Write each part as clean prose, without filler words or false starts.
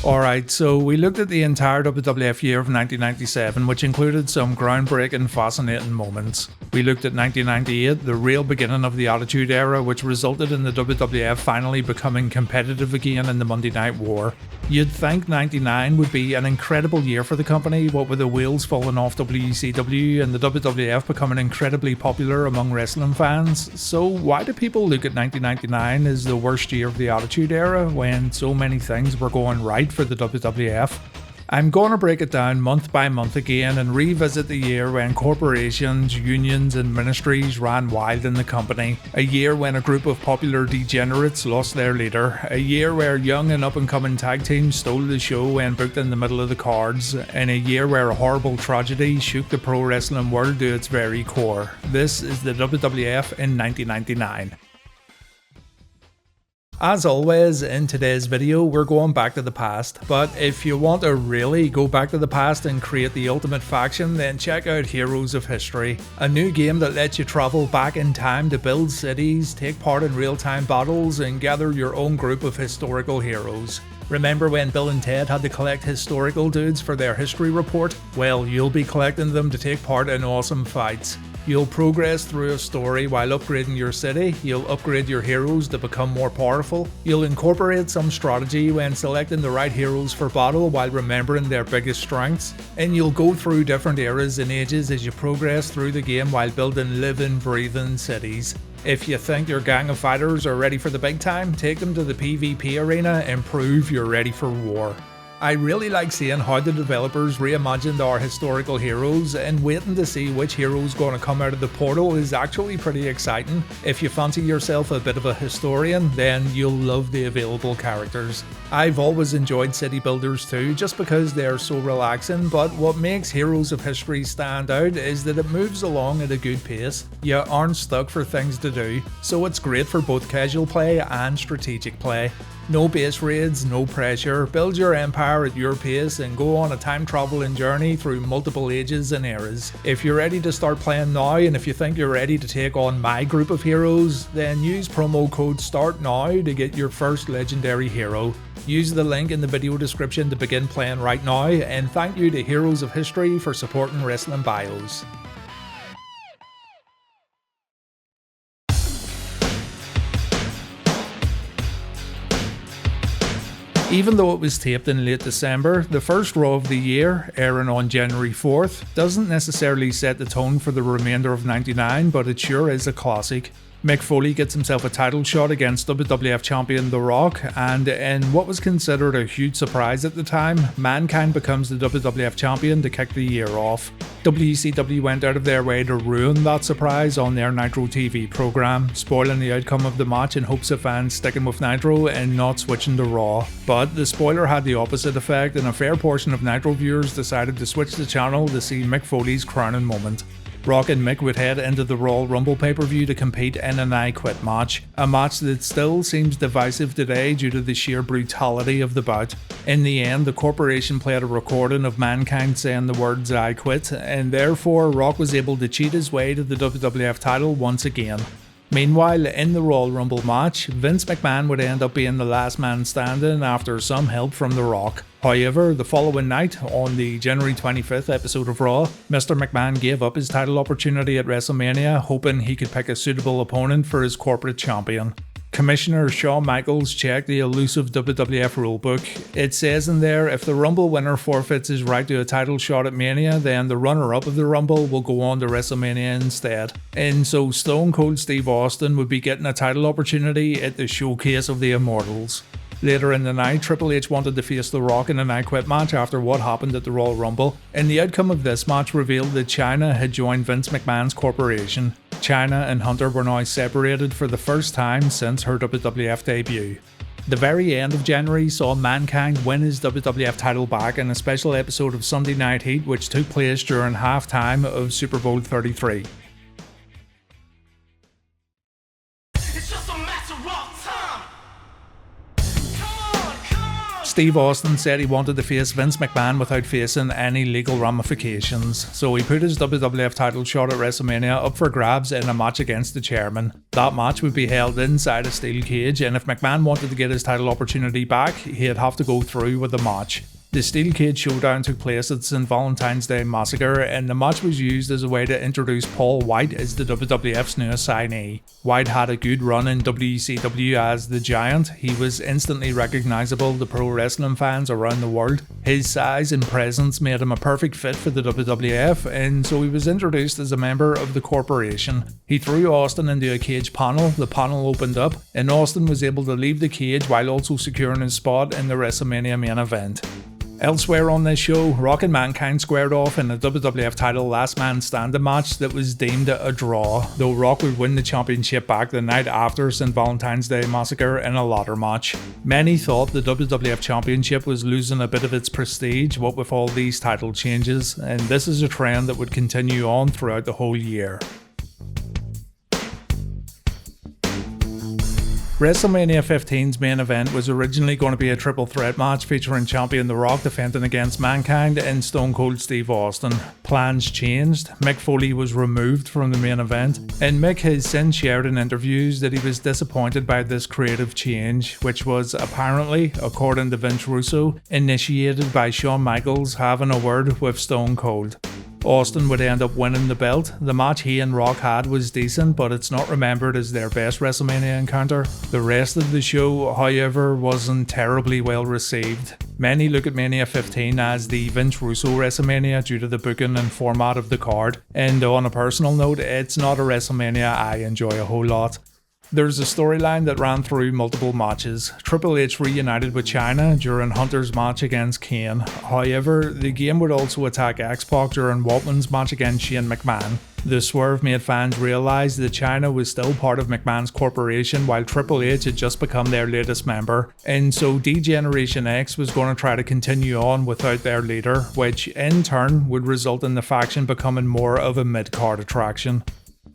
Alright, so we looked at the entire WWF year of 1997, which included some groundbreaking, fascinating moments. We looked at 1998, the real beginning of the Attitude Era, which resulted in the WWF finally becoming competitive again in the Monday Night War. You'd think 99 would be an incredible year for the company, what with the wheels falling off WCW and the WWF becoming incredibly popular among wrestling fans. So why do people look at 1999 as the worst year of the Attitude Era when so many things were going right for the WWF? I'm going to break it down month by month again and revisit the year when corporations, unions and ministries ran wild in the company. A year when a group of popular degenerates lost their leader. A year where young and up and coming tag teams stole the show when booked in the middle of the cards. And a year where a horrible tragedy shook the pro wrestling world to its very core. This is the WWF in 1999. As always, in today's video, we're going back to the past, but if you want to really go back to the past and create the ultimate faction, then check out Heroes of History, a new game that lets you travel back in time to build cities, take part in real-time battles, and gather your own group of historical heroes. Remember when Bill and Ted had to collect historical dudes for their history report? Well, you'll be collecting them to take part in awesome fights. You'll progress through a story while upgrading your city, you'll upgrade your heroes to become more powerful, you'll incorporate some strategy when selecting the right heroes for battle while remembering their biggest strengths, and you'll go through different eras and ages as you progress through the game while building living, breathing cities. If you think your gang of fighters are ready for the big time, take them to the PvP arena and prove you're ready for war. I really like seeing how the developers reimagined our historical heroes, and waiting to see which hero's going to come out of the portal is actually pretty exciting. If you fancy yourself a bit of a historian, then you'll love the available characters. I've always enjoyed city builders too, just because they're so relaxing, but what makes Heroes of History stand out is that it moves along at a good pace. You aren't stuck for things to do, so it's great for both casual play and strategic play. No base raids, no pressure, build your empire at your pace and go on a time traveling journey through multiple ages and eras. If you're ready to start playing now, and if you think you're ready to take on my group of heroes, then use promo code STARTNOW to get your first legendary hero. Use the link in the video description to begin playing right now, and thank you to Heroes of History for supporting Wrestling Bios. Even though it was taped in late December, the first Raw of the year, airing on January 4th, doesn't necessarily set the tone for the remainder of 99, but it sure is a classic. Mick Foley gets himself a title shot against WWF champion The Rock, and in what was considered a huge surprise at the time, Mankind becomes the WWF champion to kick the year off. WCW went out of their way to ruin that surprise on their Nitro TV program, spoiling the outcome of the match in hopes of fans sticking with Nitro and not switching to Raw. But the spoiler had the opposite effect, and a fair portion of Nitro viewers decided to switch the channel to see Mick Foley's crowning moment. Rock and Mick would head into the Royal Rumble pay-per-view to compete in an I Quit match, a match that still seems divisive today due to the sheer brutality of the bout. In the end, the corporation played a recording of Mankind saying the words I quit, and therefore Rock was able to cheat his way to the WWF title once again. Meanwhile, in the Royal Rumble match, Vince McMahon would end up being the last man standing after some help from The Rock. However, the following night, on the January 25th episode of Raw, Mr. McMahon gave up his title opportunity at WrestleMania, hoping he could pick a suitable opponent for his corporate champion. Commissioner Shawn Michaels checked the elusive WWF rulebook. It says in there, if the Rumble winner forfeits his right to a title shot at Mania, then the runner-up of the Rumble will go on to WrestleMania instead. And so Stone Cold Steve Austin would be getting a title opportunity at the Showcase of the Immortals. Later in the night, Triple H wanted to face The Rock in an I Quit match after what happened at the Royal Rumble, and the outcome of this match revealed that Chyna had joined Vince McMahon's corporation. Chyna and Hunter were now separated for the first time since her WWF debut. The very end of January saw Mankind win his WWF title back in a special episode of Sunday Night Heat, which took place during halftime of Super Bowl 33. Steve Austin said he wanted to face Vince McMahon without facing any legal ramifications, so he put his WWF title shot at WrestleMania up for grabs in a match against the chairman. That match would be held inside a steel cage, and if McMahon wanted to get his title opportunity back, he'd have to go through with the match. The Steel Cage Showdown took place at St. Valentine's Day Massacre, and the match was used as a way to introduce Paul White as the WWF's new assignee. White had a good run in WCW as the Giant. He was instantly recognisable to pro wrestling fans around the world. His size and presence made him a perfect fit for the WWF, and so he was introduced as a member of the corporation. He threw Austin into a cage panel, the panel opened up, and Austin was able to leave the cage while also securing his spot in the WrestleMania main event. Elsewhere on this show, Rock and Mankind squared off in a WWF title last man standing match that was deemed a draw, though Rock would win the championship back the night after St. Valentine's Day Massacre in a ladder match. Many thought the WWF Championship was losing a bit of its prestige, what with all these title changes, and this is a trend that would continue on throughout the whole year. WrestleMania XV's main event was originally going to be a triple threat match featuring champion The Rock defending against Mankind and Stone Cold Steve Austin. Plans changed, Mick Foley was removed from the main event, and Mick has since shared in interviews that he was disappointed by this creative change, which was apparently, according to Vince Russo, initiated by Shawn Michaels having a word with Stone Cold. Austin would end up winning the belt. The match he and Rock had was decent, but it's not remembered as their best WrestleMania encounter. The rest of the show, however, wasn't terribly well received. Many look at Mania 15 as the Vince Russo WrestleMania due to the booking and format of the card, and on a personal note, it's not a WrestleMania I enjoy a whole lot. There's a storyline that ran through multiple matches. Triple H reunited with Chyna during Hunter's match against Kane. However, the game would also attack X-Pac during Waltman's match against Shane McMahon. The swerve made fans realise that Chyna was still part of McMahon's corporation while Triple H had just become their latest member, and so D-Generation X was going to try to continue on without their leader, which in turn would result in the faction becoming more of a mid-card attraction.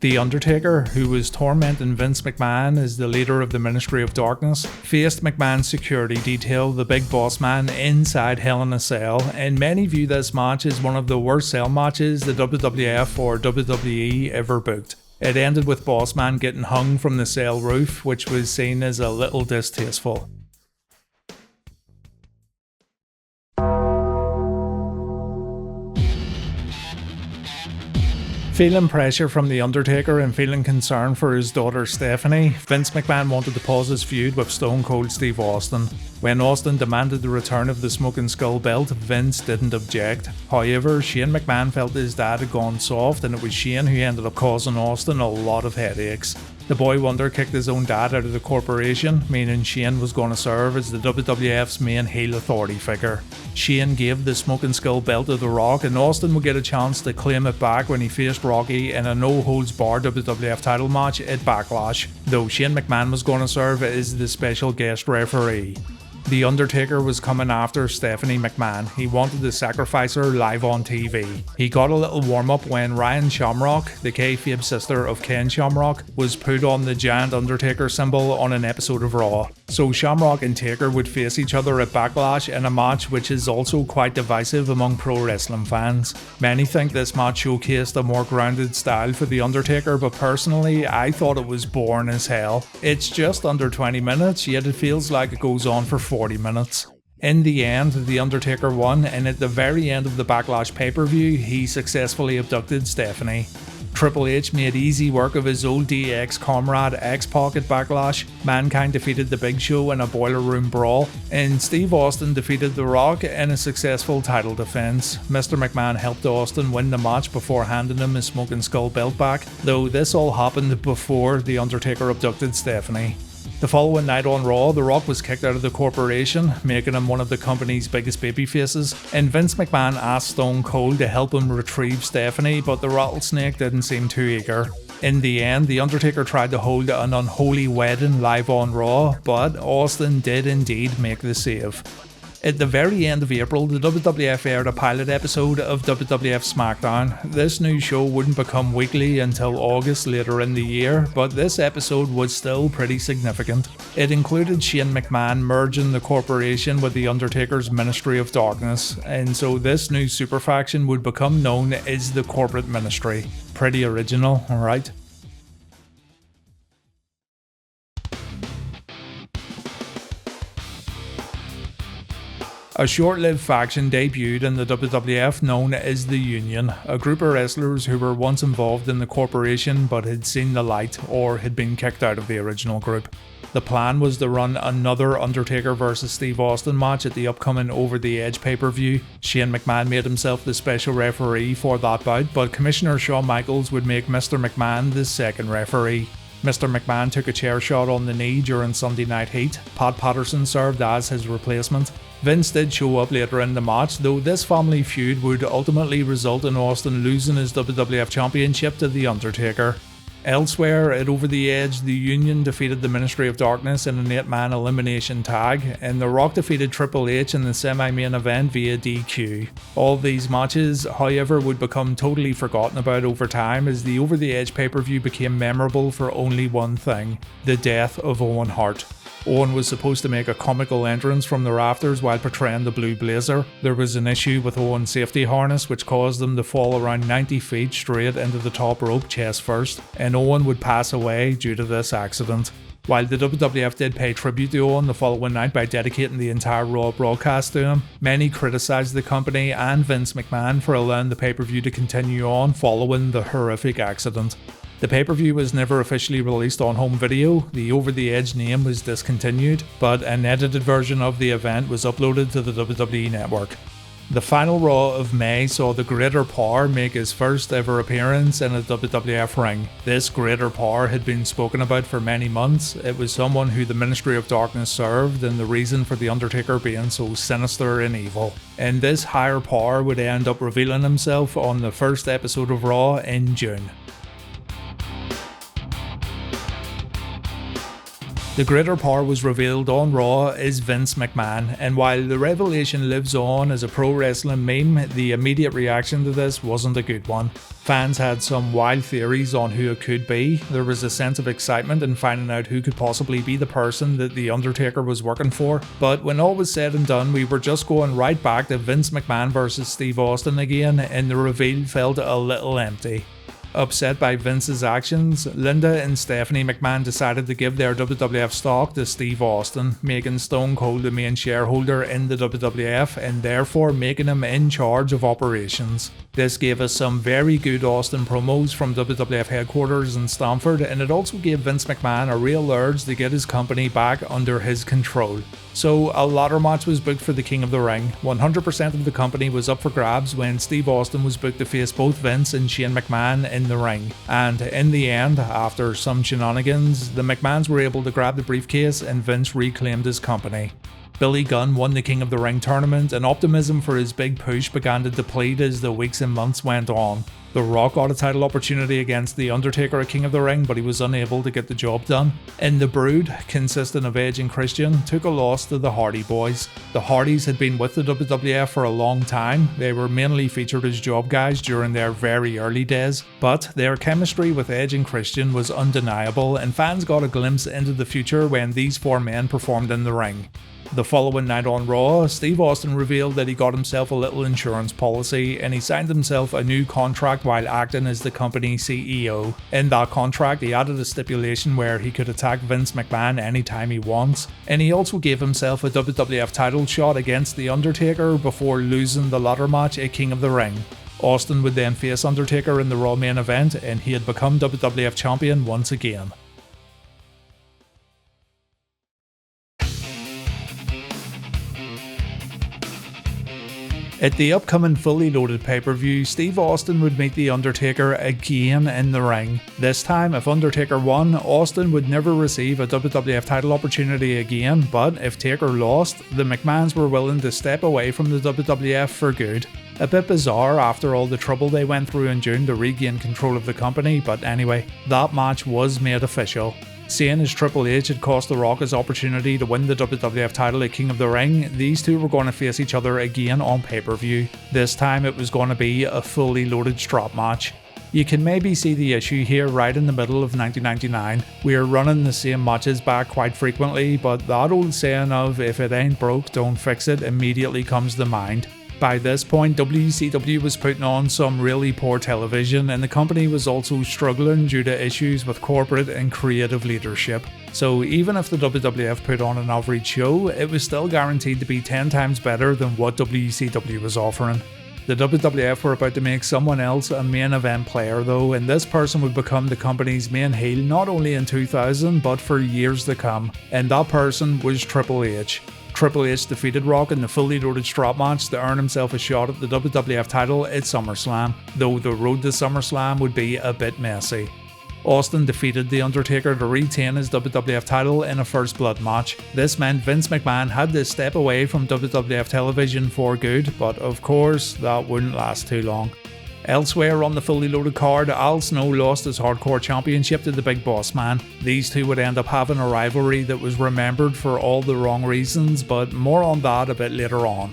The Undertaker, who was tormenting Vince McMahon as the leader of the Ministry of Darkness, faced McMahon's security detail, the Big Boss Man, inside Hell in a Cell, and many view this match as one of the worst cell matches the WWF or WWE ever booked. It ended with Boss Man getting hung from the cell roof, which was seen as a little distasteful. Feeling pressure from The Undertaker and feeling concern for his daughter Stephanie, Vince McMahon wanted to pause his feud with Stone Cold Steve Austin. When Austin demanded the return of the Smoking Skull belt, Vince didn't object. However, Shane McMahon felt his dad had gone soft, and it was Shane who ended up causing Austin a lot of headaches. The boy wonder kicked his own dad out of the corporation, meaning Shane was going to serve as the WWF's main heel authority figure. Shane gave the Smoking Skull belt to The Rock, and Austin would get a chance to claim it back when he faced Rocky in a no-holds-barred WWF title match at Backlash, though Shane McMahon was going to serve as the special guest referee. The Undertaker was coming after Stephanie McMahon. He wanted to sacrifice her live on TV. He got a little warm-up when Ryan Shamrock, the kayfabe sister of Ken Shamrock, was put on the giant Undertaker symbol on an episode of Raw. So Shamrock and Taker would face each other at Backlash in a match which is also quite divisive among pro wrestling fans. Many think this match showcased a more grounded style for The Undertaker, but personally I thought it was boring as hell. It's just under 20 minutes, yet it feels like it goes on for 40 minutes. In the end, The Undertaker won, and at the very end of the Backlash pay-per-view, he successfully abducted Stephanie. Triple H made easy work of his old DX comrade X-Pac at Backlash, Mankind defeated The Big Show in a boiler room brawl, and Steve Austin defeated The Rock in a successful title defense. Mr. McMahon helped Austin win the match before handing him his Smoking Skull belt back, though this all happened before The Undertaker abducted Stephanie. The following night on Raw, The Rock was kicked out of the corporation, making him one of the company's biggest babyfaces, and Vince McMahon asked Stone Cold to help him retrieve Stephanie, but the rattlesnake didn't seem too eager. In the end, The Undertaker tried to hold an unholy wedding live on Raw, but Austin did indeed make the save. At the very end of April, the WWF aired a pilot episode of WWF SmackDown. This new show wouldn't become weekly until August later in the year, but this episode was still pretty significant. It included Shane McMahon merging the corporation with The Undertaker's Ministry of Darkness, and so this new super faction would become known as the Corporate Ministry. Pretty original, right? A short-lived faction debuted in the WWF known as the Union, a group of wrestlers who were once involved in the corporation but had seen the light or had been kicked out of the original group. The plan was to run another Undertaker vs Steve Austin match at the upcoming Over The Edge pay-per-view. Shane McMahon made himself the special referee for that bout, but Commissioner Shawn Michaels would make Mr. McMahon the second referee. Mr. McMahon took a chair shot on the knee during Sunday Night Heat. Pat Patterson served as his replacement. Vince did show up later in the match, though this family feud would ultimately result in Austin losing his WWF Championship to The Undertaker. Elsewhere, at Over The Edge, the Union defeated the Ministry of Darkness in an 8-man elimination tag, and The Rock defeated Triple H in the semi-main event via DQ. All these matches, however, would become totally forgotten about over time as the Over The Edge pay-per-view became memorable for only one thing: the death of Owen Hart. Owen was supposed to make a comical entrance from the rafters while portraying the Blue Blazer. There was an issue with Owen's safety harness which caused him to fall around 90 feet straight into the top rope chest first, and Owen would pass away due to this accident. While the WWF did pay tribute to Owen the following night by dedicating the entire Raw broadcast to him, many criticised the company and Vince McMahon for allowing the pay-per-view to continue on following the horrific accident. The pay-per-view was never officially released on home video, the Over The Edge name was discontinued, but an edited version of the event was uploaded to the WWE Network. The final Raw of May saw the Greater Power make his first ever appearance in a WWF ring. This Greater Power had been spoken about for many months. It was someone who the Ministry of Darkness served and the reason for The Undertaker being so sinister and evil. And this higher power would end up revealing himself on the first episode of Raw in June. The Greater Power was revealed on Raw as Vince McMahon, and while the revelation lives on as a pro wrestling meme, the immediate reaction to this wasn't a good one. Fans had some wild theories on who it could be. There was a sense of excitement in finding out who could possibly be the person that The Undertaker was working for, but when all was said and done, we were just going right back to Vince McMahon versus Steve Austin again, and the reveal felt a little empty. Upset by Vince's actions, Linda and Stephanie McMahon decided to give their WWF stock to Steve Austin, making Stone Cold the main shareholder in the WWF and therefore making him in charge of operations. This gave us some very good Austin promos from WWF headquarters in Stamford, and it also gave Vince McMahon a real urge to get his company back under his control. So a ladder match was booked for the King of the Ring. 100% of the company was up for grabs when Steve Austin was booked to face both Vince and Shane McMahon in the ring. And in the end, after some shenanigans, the McMahons were able to grab the briefcase and Vince reclaimed his company. Billy Gunn won the King of the Ring tournament, and optimism for his big push began to deplete as the weeks and months went on. The Rock got a title opportunity against The Undertaker at King of the Ring, but he was unable to get the job done. And the Brood, consisting of Edge and Christian, took a loss to the Hardy Boys. The Hardys had been with the WWF for a long time. They were mainly featured as job guys during their very early days, but their chemistry with Edge and Christian was undeniable, and fans got a glimpse into the future when these four men performed in the ring. The following night on Raw, Steve Austin revealed that he got himself a little insurance policy and he signed himself a new contract while acting as the company CEO. In that contract, he added a stipulation where he could attack Vince McMahon anytime he wants, and he also gave himself a WWF title shot against The Undertaker before losing the ladder match at King of the Ring. Austin would then face Undertaker in the Raw main event, and he had become WWF champion once again. At the upcoming Fully Loaded pay-per-view, Steve Austin would meet The Undertaker again in the ring. This time, if Undertaker won, Austin would never receive a WWF title opportunity again, but if Taker lost, the McMahons were willing to step away from the WWF for good. A bit bizarre after all the trouble they went through in June to regain control of the company, but anyway, that match was made official. Seeing as Triple H had cost The Rock his opportunity to win the WWF title at King of the Ring, these two were going to face each other again on pay-per-view. This time it was going to be a fully loaded strap match. You can maybe see the issue here right in the middle of 1999. We are running the same matches back quite frequently, but that old saying of if it ain't broke, don't fix it immediately comes to mind. By this point, WCW was putting on some really poor television, and the company was also struggling due to issues with corporate and creative leadership. So even if the WWF put on an average show, it was still guaranteed to be 10 times better than what WCW was offering. The WWF were about to make someone else a main event player though, and this person would become the company's main heel not only in 2000 but for years to come, and that person was Triple H. Triple H defeated Rock in the fully loaded strap match to earn himself a shot at the WWF title at SummerSlam, though the road to SummerSlam would be a bit messy. Austin defeated The Undertaker to retain his WWF title in a First Blood match. This meant Vince McMahon had to step away from WWF television for good, but of course that wouldn't last too long. Elsewhere on the fully loaded card, Al Snow lost his Hardcore Championship to the Big Boss Man. These two would end up having a rivalry that was remembered for all the wrong reasons, but more on that a bit later on.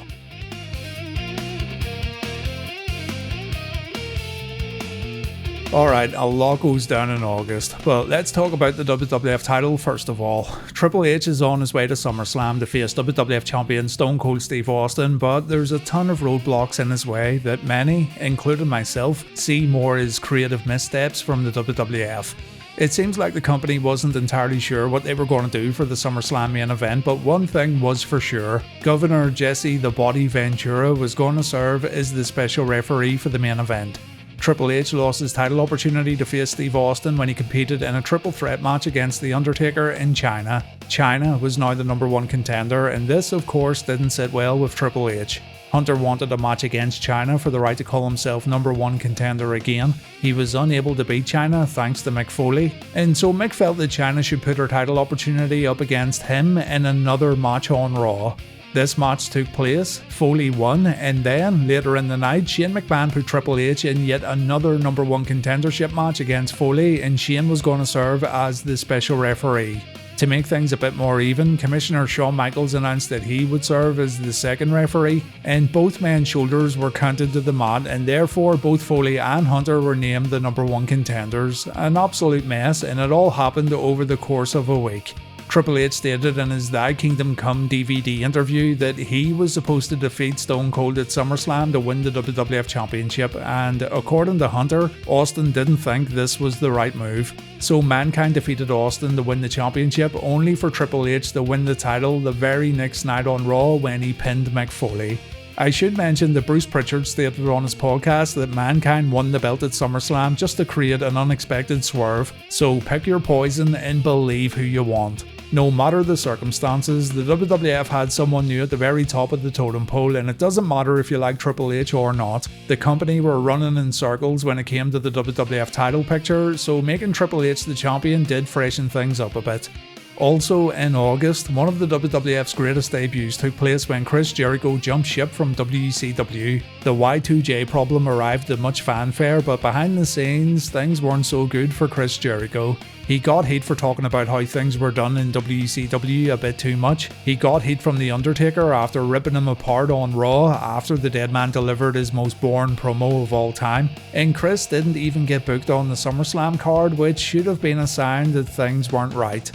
Alright, a lot goes down in August, but let's talk about the WWF title first of all. Triple H is on his way to SummerSlam to face WWF champion Stone Cold Steve Austin, but there's a ton of roadblocks in his way that many, including myself, see more as creative missteps from the WWF. It seems like the company wasn't entirely sure what they were going to do for the SummerSlam main event, but one thing was for sure. Governor Jesse the Body Ventura was going to serve as the special referee for the main event. Triple H lost his title opportunity to face Steve Austin when he competed in a triple threat match against The Undertaker in China. China was now the #1 contender, and this of course didn't sit well with Triple H. Hunter wanted a match against China for the right to call himself #1 contender again. He was unable to beat China thanks to Mick Foley, and so Mick felt that China should put her title opportunity up against him in another match on Raw. This match took place, Foley won, and then, later in the night, Shane McMahon put Triple H in yet another #1 contendership match against Foley, and Shane was going to serve as the special referee. To make things a bit more even, Commissioner Shawn Michaels announced that he would serve as the second referee, and both men's shoulders were counted to the mat, and therefore both Foley and Hunter were named the #1 contenders. An absolute mess, and it all happened over the course of a week. Triple H stated in his Thy Kingdom Come DVD interview that he was supposed to defeat Stone Cold at SummerSlam to win the WWF Championship, and according to Hunter, Austin didn't think this was the right move. So Mankind defeated Austin to win the championship, only for Triple H to win the title the very next night on Raw when he pinned Mick Foley. I should mention that Bruce Pritchard stated on his podcast that Mankind won the belt at SummerSlam just to create an unexpected swerve, so pick your poison and believe who you want. No matter the circumstances, the WWF had someone new at the very top of the totem pole, and it doesn't matter if you like Triple H or not. The company were running in circles when it came to the WWF title picture, so making Triple H the champion did freshen things up a bit. Also in August, one of the WWF's greatest debuts took place when Chris Jericho jumped ship from WCW. The Y2J problem arrived at much fanfare, but behind the scenes, things weren't so good for Chris Jericho. He got heat for talking about how things were done in WCW a bit too much. He got heat from The Undertaker after ripping him apart on Raw after the dead man delivered his most boring promo of all time. And Chris didn't even get booked on the SummerSlam card, which should have been a sign that things weren't right.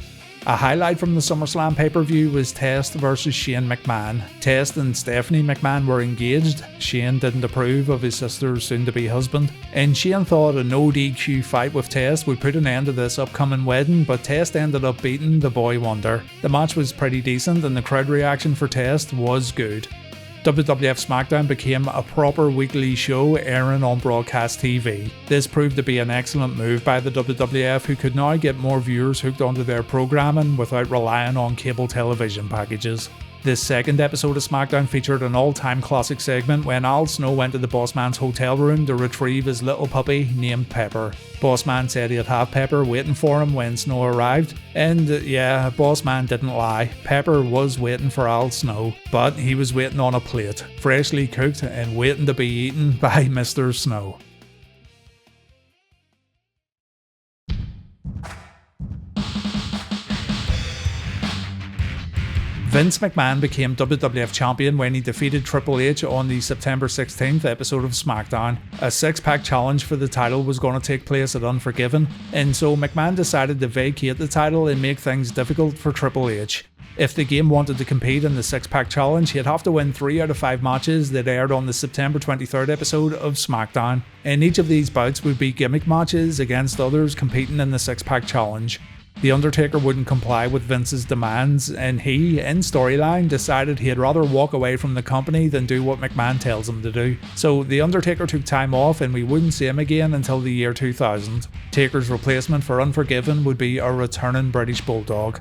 A highlight from the SummerSlam pay-per-view was Test versus Shane McMahon. Test and Stephanie McMahon were engaged. Shane didn't approve of his sister's soon-to-be husband, and Shane thought a no DQ fight with Test would put an end to this upcoming wedding, but Test ended up beating the Boy Wonder. The match was pretty decent, and the crowd reaction for Test was good. WWF SmackDown became a proper weekly show airing on broadcast TV. This proved to be an excellent move by the WWF, who could now get more viewers hooked onto their programming without relying on cable television packages. This second episode of SmackDown featured an all-time classic segment when Al Snow went to the Bossman's hotel room to retrieve his little puppy named Pepper. Bossman said he'd have Pepper waiting for him when Snow arrived, and yeah, Bossman didn't lie. Pepper was waiting for Al Snow, but he was waiting on a plate, freshly cooked and waiting to be eaten by Mr. Snow. Vince McMahon became WWF Champion when he defeated Triple H on the September 16th episode of SmackDown. A six-pack challenge for the title was going to take place at Unforgiven, and so McMahon decided to vacate the title and make things difficult for Triple H. If the game wanted to compete in the six-pack challenge, he'd have to win 3 out of 5 matches that aired on the September 23rd episode of SmackDown, and each of these bouts would be gimmick matches against others competing in the six-pack challenge. The Undertaker wouldn't comply with Vince's demands, and he, in storyline, decided he'd rather walk away from the company than do what McMahon tells him to do. So The Undertaker took time off and we wouldn't see him again until the year 2000. Taker's replacement for Unforgiven would be a returning British Bulldog.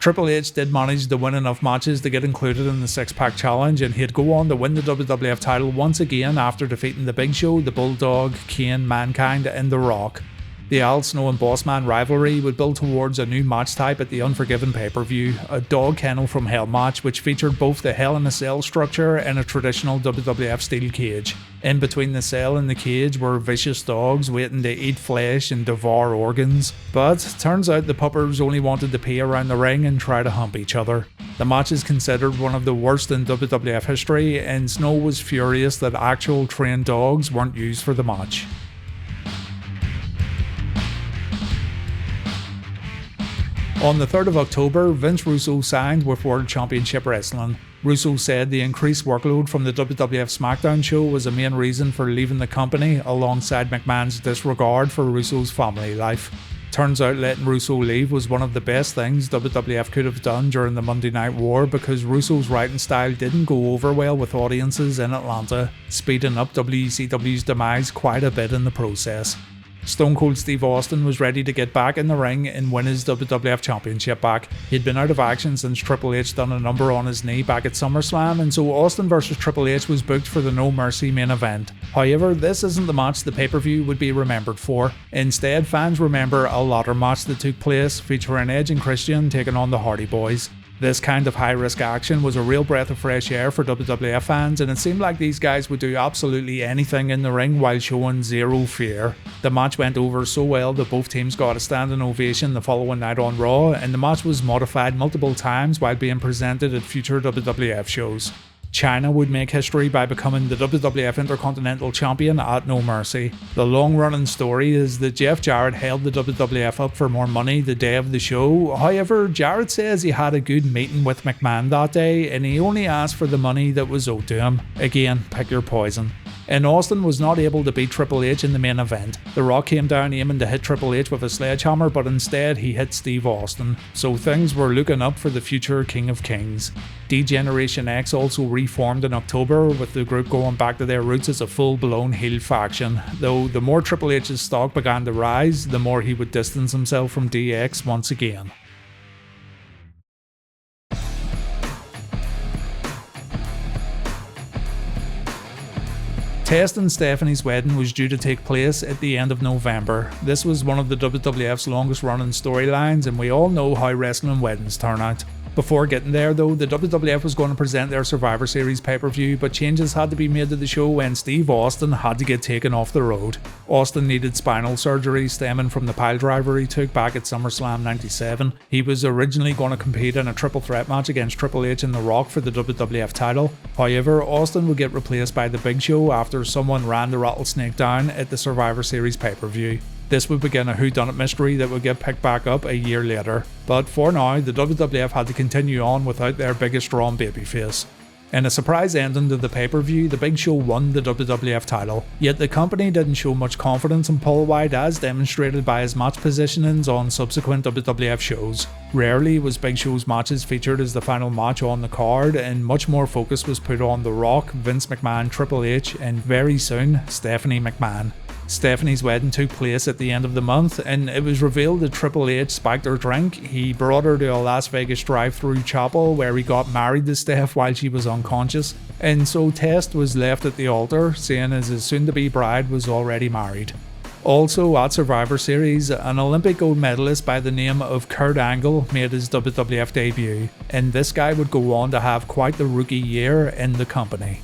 Triple H did manage to win enough matches to get included in the six-pack challenge, and he'd go on to win the WWF title once again after defeating The Big Show, The Bulldog, Kane, Mankind and The Rock. The Al Snow and Bossman rivalry would build towards a new match type at the Unforgiven pay-per-view, a dog kennel from hell match which featured both the Hell in a Cell structure and a traditional WWF steel cage. In between the cell and the cage were vicious dogs waiting to eat flesh and devour organs, but turns out the puppers only wanted to pee around the ring and try to hump each other. The match is considered one of the worst in WWF history, and Snow was furious that actual trained dogs weren't used for the match. On the 3rd of October, Vince Russo signed with World Championship Wrestling. Russo said the increased workload from the WWF SmackDown show was a main reason for leaving the company, alongside McMahon's disregard for Russo's family life. Turns out letting Russo leave was one of the best things WWF could have done during the Monday Night War, because Russo's writing style didn't go over well with audiences in Atlanta, speeding up WCW's demise quite a bit in the process. Stone Cold Steve Austin was ready to get back in the ring and win his WWF Championship back. He'd been out of action since Triple H done a number on his knee back at SummerSlam, and so Austin vs Triple H was booked for the No Mercy main event. However, this isn't the match the pay-per-view would be remembered for. Instead, fans remember a ladder match that took place, featuring Edge and Christian taking on the Hardy Boys. This kind of high-risk action was a real breath of fresh air for WWF fans, and it seemed like these guys would do absolutely anything in the ring while showing zero fear. The match went over so well that both teams got a standing ovation the following night on Raw, and the match was modified multiple times while being presented at future WWF shows. Chyna would make history by becoming the WWF Intercontinental Champion at No Mercy. The long-running story is that Jeff Jarrett held the WWF up for more money the day of the show. However, Jarrett says he had a good meeting with McMahon that day and he only asked for the money that was owed to him. Again, pick your poison. And Austin was not able to beat Triple H in the main event. The Rock came down aiming to hit Triple H with a sledgehammer, but instead he hit Steve Austin. So things were looking up for the future King of Kings. D-Generation X also reformed in October, with the group going back to their roots as a full-blown heel faction. Though the more Triple H's stock began to rise, the more he would distance himself from DX once again. Test and Stephanie's wedding was due to take place at the end of November. This was one of the WWF's longest running storylines, and we all know how wrestling weddings turn out. Before getting there though, the WWF was going to present their Survivor Series pay-per-view, but changes had to be made to the show when Steve Austin had to get taken off the road. Austin needed spinal surgery stemming from the piledriver he took back at SummerSlam 97. He was originally going to compete in a triple threat match against Triple H and The Rock for the WWF title. However, Austin would get replaced by The Big Show after someone ran the rattlesnake down at the Survivor Series pay-per-view. This would begin a whodunit mystery that would get picked back up a year later. But for now, the WWF had to continue on without their biggest drawn babyface. In a surprise ending to the pay-per-view, The Big Show won the WWF title, yet the company didn't show much confidence in Paul White, as demonstrated by his match positionings on subsequent WWF shows. Rarely was Big Show's matches featured as the final match on the card, and much more focus was put on The Rock, Vince McMahon, Triple H, and very soon, Stephanie McMahon. Stephanie's wedding took place at the end of the month, and it was revealed that Triple H spiked her drink. He brought her to a Las Vegas drive-through chapel where he got married to Steph while she was unconscious, and so Test was left at the altar, seeing as his soon-to-be bride was already married. Also at Survivor Series, an Olympic gold medalist by the name of Kurt Angle made his WWF debut, and this guy would go on to have quite the rookie year in the company.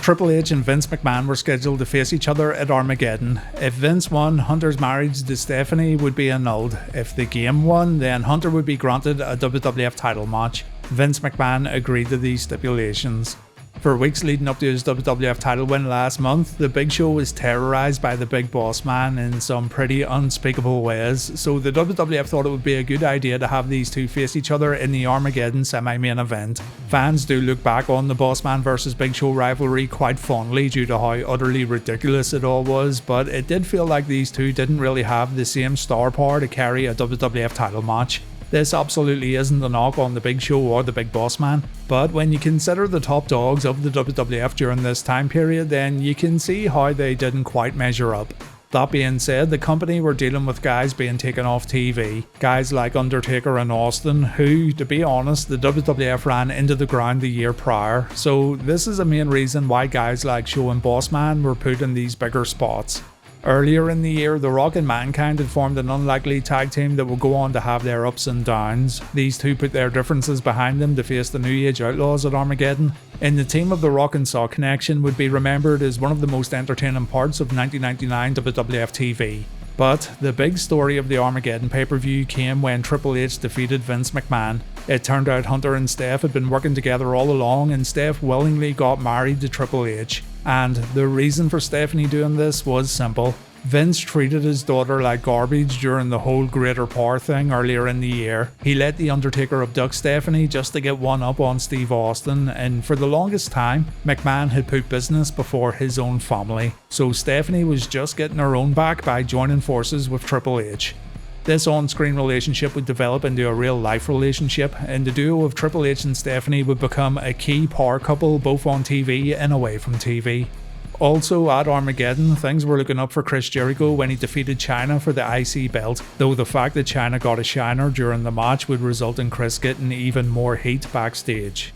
Triple H and Vince McMahon were scheduled to face each other at Armageddon. If Vince won, Hunter's marriage to Stephanie would be annulled. If the game won, then Hunter would be granted a WWF title match. Vince McMahon agreed to these stipulations. For weeks leading up to his WWF title win last month, the Big Show was terrorised by the Big Boss Man in some pretty unspeakable ways, so the WWF thought it would be a good idea to have these two face each other in the Armageddon semi-main event. Fans do look back on the Boss Man vs Big Show rivalry quite fondly due to how utterly ridiculous it all was, but it did feel like these two didn't really have the same star power to carry a WWF title match. This absolutely isn't a knock on the Big Show or the Big Boss Man, but when you consider the top dogs of the WWF during this time period, then you can see how they didn't quite measure up. That being said, the company were dealing with guys being taken off TV, guys like Undertaker and Austin, who, to be honest, the WWF ran into the ground the year prior, so this is a main reason why guys like Show and Boss Man were put in these bigger spots. Earlier in the year, The Rock and Mankind had formed an unlikely tag team that would go on to have their ups and downs. These two put their differences behind them to face the New Age Outlaws at Armageddon, and the team of The Rock and Saw Connection would be remembered as one of the most entertaining parts of 1999 WWF TV. But the big story of the Armageddon pay-per-view came when Triple H defeated Vince McMahon. It turned out Hunter and Steph had been working together all along, and Steph willingly got married to Triple H. And the reason for Stephanie doing this was simple. Vince treated his daughter like garbage during the whole greater power thing earlier in the year. He let The Undertaker abduct Stephanie just to get one up on Steve Austin, and for the longest time, McMahon had put business before his own family. So Stephanie was just getting her own back by joining forces with Triple H. This on-screen relationship would develop into a real-life relationship, and the duo of Triple H and Stephanie would become a key power couple both on TV and away from TV. Also at Armageddon, things were looking up for Chris Jericho when he defeated Chyna for the IC belt, though the fact that Chyna got a shiner during the match would result in Chris getting even more heat backstage.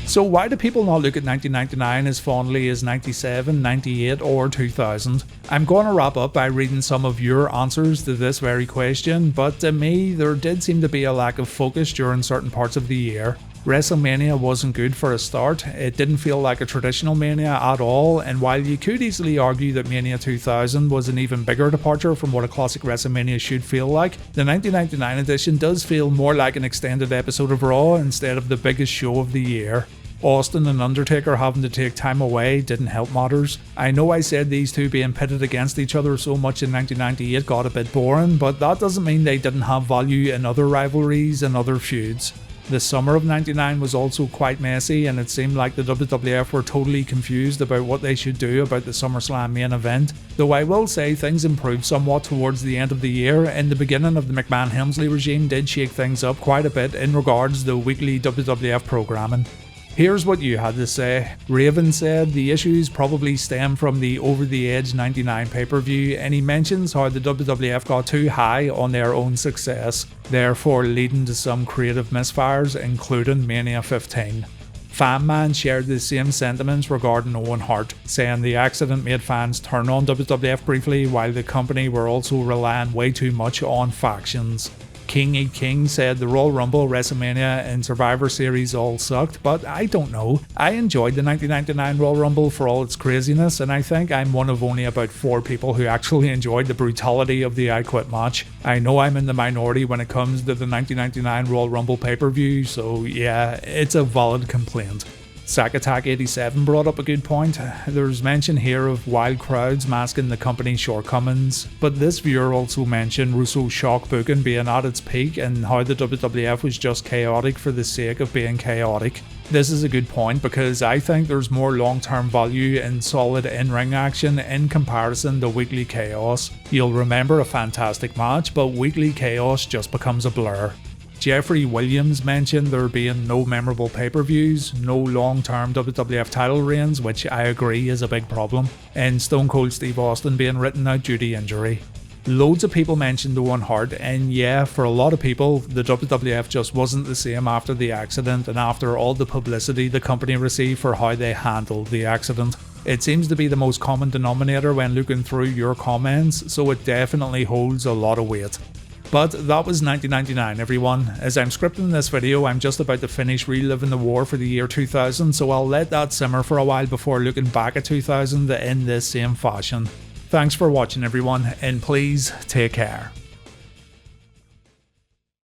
So why do people not look at 1999 as fondly as 97, 98 or 2000? I'm going to wrap up by reading some of your answers to this very question, but to me there did seem to be a lack of focus during certain parts of the year. WrestleMania wasn't good for a start, it didn't feel like a traditional Mania at all, and while you could easily argue that Mania 2000 was an even bigger departure from what a classic WrestleMania should feel like, the 1999 edition does feel more like an extended episode of Raw instead of the biggest show of the year. Austin and Undertaker having to take time away didn't help matters. I know I said these two being pitted against each other so much in 1998 got a bit boring, but that doesn't mean they didn't have value in other rivalries and other feuds. The summer of 99 was also quite messy, and it seemed like the WWF were totally confused about what they should do about the SummerSlam main event, though I will say things improved somewhat towards the end of the year, and the beginning of the McMahon-Helmsley regime did shake things up quite a bit in regards to weekly WWF programming. Here's what you had to say. Raven said the issues probably stem from the Over The Edge 99 pay-per-view, and he mentions how the WWF got too high on their own success, therefore leading to some creative misfires, including Mania 15. Fanman shared the same sentiments regarding Owen Hart, saying the accident made fans turn on WWF briefly while the company were also relying way too much on factions. King E. King said the Royal Rumble, WrestleMania and Survivor Series all sucked, but I don't know. I enjoyed the 1999 Royal Rumble for all its craziness, and I think I'm one of only about 4 people who actually enjoyed the brutality of the I Quit match. I know I'm in the minority when it comes to the 1999 Royal Rumble pay-per-view, so yeah, it's a valid complaint. Sack Attack 87 brought up a good point. There's mention here of wild crowds masking the company's shortcomings, but this viewer also mentioned Russo's shock booking being at its peak and how the WWF was just chaotic for the sake of being chaotic. This is a good point because I think there's more long-term value in solid in-ring action in comparison to weekly chaos. You'll remember a fantastic match, but weekly chaos just becomes a blur. Jeffrey Williams mentioned there being no memorable pay-per-views, no long-term WWF title reigns, which I agree is a big problem, and Stone Cold Steve Austin being written out due to injury. Loads of people mentioned Owen Hart, and yeah, for a lot of people, the WWF just wasn't the same after the accident and after all the publicity the company received for how they handled the accident. It seems to be the most common denominator when looking through your comments, so it definitely holds a lot of weight. But that was 1999 everyone. As I'm scripting this video, I'm just about to finish reliving the war for the year 2000, so I'll let that simmer for a while before looking back at 2000 in this same fashion. Thanks for watching everyone, and please take care.